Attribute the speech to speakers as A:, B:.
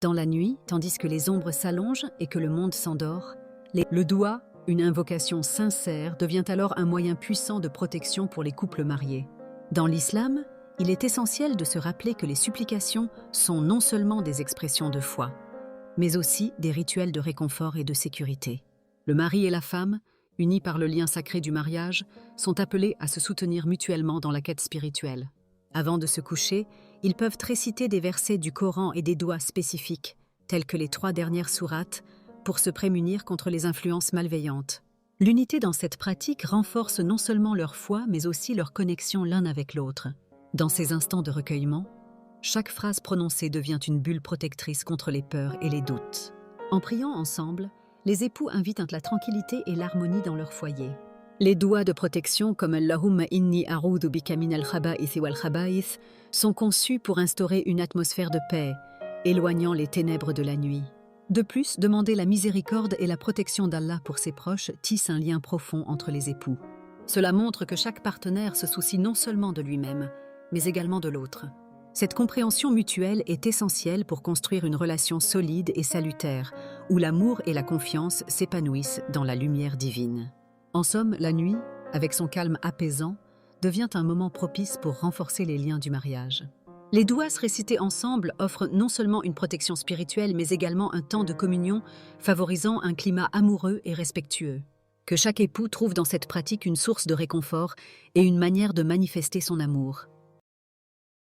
A: Dans la nuit, tandis que les ombres s'allongent et que le monde s'endort, le doua, une invocation sincère, devient alors un moyen puissant de protection pour les couples mariés. Dans l'islam, il est essentiel de se rappeler que les supplications sont non seulement des expressions de foi, mais aussi des rituels de réconfort et de sécurité. Le mari et la femme, unis par le lien sacré du mariage, sont appelés à se soutenir mutuellement dans la quête spirituelle. Avant de se coucher, ils peuvent réciter des versets du Coran et des doigts spécifiques, tels que les 3 dernières sourates, pour se prémunir contre les influences malveillantes. L'unité dans cette pratique renforce non seulement leur foi, mais aussi leur connexion l'un avec l'autre. Dans ces instants de recueillement, chaque phrase prononcée devient une bulle protectrice contre les peurs et les doutes. En priant ensemble, les époux invitent la tranquillité et l'harmonie dans leur foyer. Les doigts de protection comme Allahumma inni a'udhu bika min al-khaba'ith wal khaba'ith sont conçus pour instaurer une atmosphère de paix, éloignant les ténèbres de la nuit. De plus, demander la miséricorde et la protection d'Allah pour ses proches tisse un lien profond entre les époux. Cela montre que chaque partenaire se soucie non seulement de lui-même, mais également de l'autre. Cette compréhension mutuelle est essentielle pour construire une relation solide et salutaire, où l'amour et la confiance s'épanouissent dans la lumière divine. En somme, la nuit, avec son calme apaisant, devient un moment propice pour renforcer les liens du mariage. Les douas récités ensemble offrent non seulement une protection spirituelle, mais également un temps de communion favorisant un climat amoureux et respectueux. Que chaque époux trouve dans cette pratique une source de réconfort et une manière de manifester son amour.